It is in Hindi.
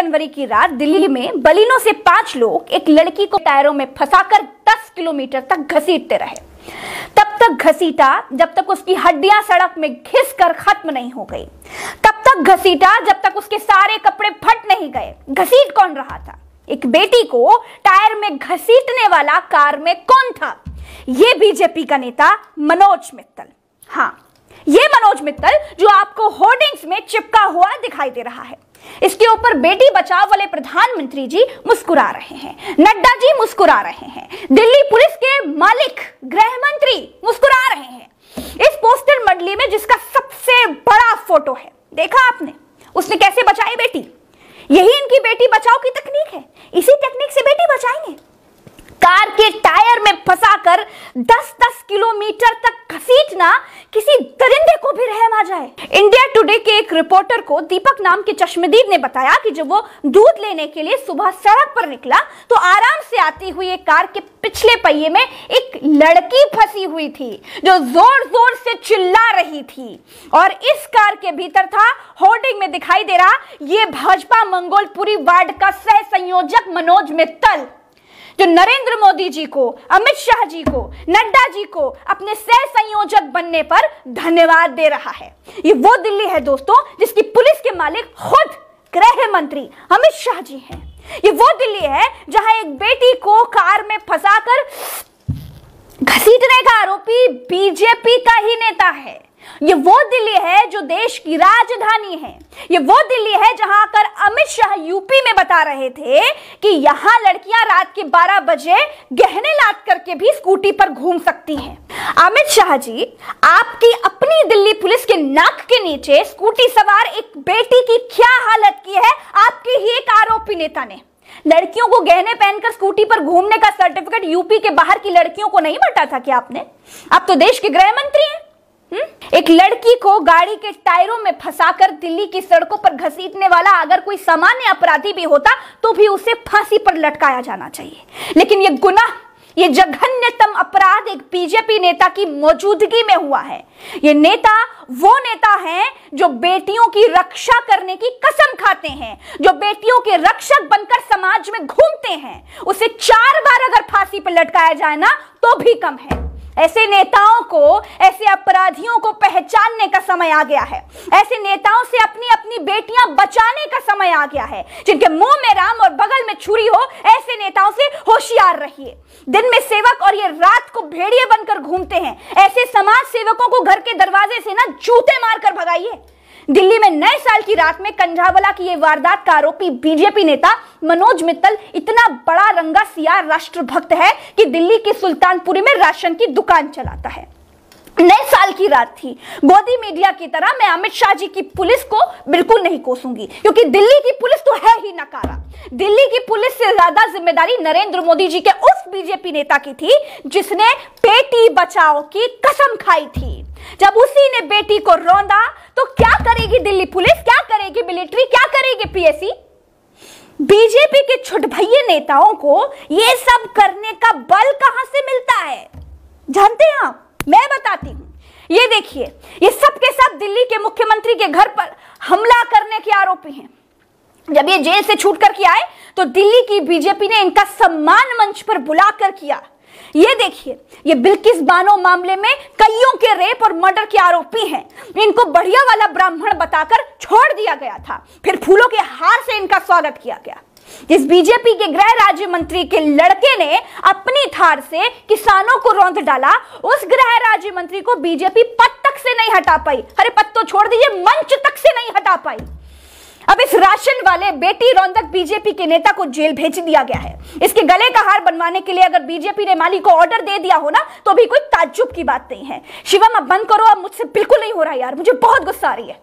जनवरी की रात दिल्ली में बलिनो से 5 लोग एक लड़की को टायरों में फंसाकर 10 किलोमीटर तक घसीटते रहे। तब तक घसीटा जब तक उसकी हड्डियां सड़क में घिसकर खत्म नहीं हो गई। तब तक घसीटा जब तक उसके सारे कपड़े फट नहीं गए। घसीट कौन रहा था? एक बेटी को टायर में घसीटने वाला कार में कौन था? ये बीजेपी का नेता मनोज मित्तल। हाँ, ये मनोज मित्तल जो आपको होर्डिंग्स में चिपका हुआ दिखाई दे रहा है। इसके ऊपर बेटी बचाओ वाले प्रधानमंत्री जी मुस्कुरा रहे हैं, नड्डा जी मुस्कुरा रहे हैं, दिल्ली पुलिस के मालिक गृह मंत्री मुस्कुरा रहे हैं। इस पोस्टर मंडली में जिसका सबसे बड़ा फोटो है, देखा आपने उसने कैसे बचाई बेटी? यही इनकी बेटी बचाओ की तकनीक है। इसी टेक्निक से बेटी बचाएंगे। कार के टायर में फंसाकर 10-10 किलोमीटर तक घसीटना किसी दरिंदे को भी रहम आ जाए। इंडिया टुडे के एक रिपोर्टर को दीपक नाम के चश्मदीद ने बताया कि जब वो दूध लेने के लिए सुबह सड़क पर निकला तो आराम से आती हुई एक कार के पिछले पहिए में एक लड़की फंसी हुई थी जो जोर जोर से चिल्ला रही थी। और इस कार के भीतर था, होर्डिंग में दिखाई दे रहा, ये भाजपा मंगोलपुरी वार्ड का सह संयोजक मनोज मित्तल, जो नरेंद्र मोदी जी को, अमित शाह जी को, नड्डा जी को अपने सह संयोजक बनने पर धन्यवाद दे रहा है। ये वो दिल्ली है दोस्तों जिसकी पुलिस के मालिक खुद गृह मंत्री अमित शाह जी हैं। ये वो दिल्ली है जहां एक बेटी को कार में फंसाकर घसीटने का आरोपी बीजेपी का ही नेता है। ये वो दिल्ली है जो देश की राजधानी है। ये वो दिल्ली है जहां आकर अमित शाह यूपी में बता रहे थे कि यहां लड़कियां रात के 12 बजे गहने लाद करके भी स्कूटी पर घूम सकती हैं। अमित शाह जी, आपकी अपनी दिल्ली पुलिस के नाक के नीचे स्कूटी सवार एक बेटी की क्या हालत की है आपके ही एक आरोपी नेता ने। लड़कियों को गहने पहनकर स्कूटी पर घूमने का सर्टिफिकेट यूपी के बाहर की लड़कियों को नहीं बांटा था क्या आपने? आप तो देश के गृह मंत्री हैं। एक लड़की को गाड़ी के टायरों में फंसाकर दिल्ली की सड़कों पर घसीटने वाला अगर कोई सामान्य अपराधी भी होता तो भी उसे फांसी पर लटकाया जाना चाहिए। लेकिन यह गुनाह, ये जघन्यतम अपराध एक बीजेपी नेता की मौजूदगी में हुआ है। ये नेता वो नेता हैं जो बेटियों की रक्षा करने की कसम खाते हैं, जो बेटियों के रक्षक बनकर समाज में घूमते हैं। उसे 4 बार अगर फांसी पर लटकाया जाए ना तो भी कम है। ऐसे नेताओं को, ऐसे अपराधियों को पहचानने का समय आ गया है। ऐसे नेताओं से अपनी अपनी बेटियां बचाने का समय आ गया है। जिनके मुंह में राम और बगल में छुरी हो, ऐसे नेताओं से होशियार रहिए। दिन में सेवक और ये रात को भेड़िए बनकर घूमते हैं। ऐसे समाज सेवकों को घर के दरवाजे से ना जूते मारकर भगाइए। दिल्ली में नए साल की रात में कंझावला की यह वारदात का आरोपी बीजेपी नेता मनोज मित्तल इतना बड़ा रंगा सियार राष्ट्रभक्त है कि दिल्ली की सुल्तानपुरी में राशन की दुकान चलाता है। नए साल की रात थी। गोदी मीडिया की तरह मैं अमित शाह जी की पुलिस को बिल्कुल नहीं कोसूंगी, क्योंकि दिल्ली की पुलिस तो है ही नकारा। दिल्ली की पुलिस से ज्यादा जिम्मेदारी नरेंद्र मोदी जी के उस बीजेपी नेता की थी जिसने बेटी बचाओ की कसम खाई थी। जब उसी ने बेटी को रौंदा तो क्या करेगी दिल्ली पुलिस, क्या करेगी मिलिट्री, क्या करेगी पीएसी? बीजेपी के छुटभैये नेताओं को यह सब करने का बल कहां से मिलता है जानते हैं आप? मैं बताती हूं। ये देखिए, ये सब के सब दिल्ली के मुख्यमंत्री के घर पर हमला करने के आरोपी हैं। जब ये जेल से छूट कर के आए तो दिल्ली की बीजेपी ने इनका सम्मान मंच पर बुलाकर किया। ये देखिए, ये बिल्किस बानो मामले में कईयों के रेप और मर्डर के आरोपी हैं। इनको बढ़िया वाला ब्राह्मण बताकर छोड़ दिया गया था, फिर फूलों के हार से इनका स्वागत किया गया। जिस बीजेपी के गृह राज्य मंत्री के लड़के ने अपनी थार से किसानों को रौंद डाला, उस गृह राज्य मंत्री को बीजेपी पद तक से नहीं हटा पाई। अरे पद तो छोड़ दीजिए, मंच तक से नहीं हटा पाई। अब इस राशन वाले बेटी रौंदक बीजेपी के नेता को जेल भेज दिया गया है। इसके गले का हार बनवाने के लिए अगर बीजेपी ने माली को ऑर्डर दे दिया हो ना तो भी कोई ताज्जुब की बात नहीं है। शिवम अब बंद करो, अब मुझसे बिल्कुल नहीं हो रहा यार, मुझे बहुत गुस्सा आ रही है।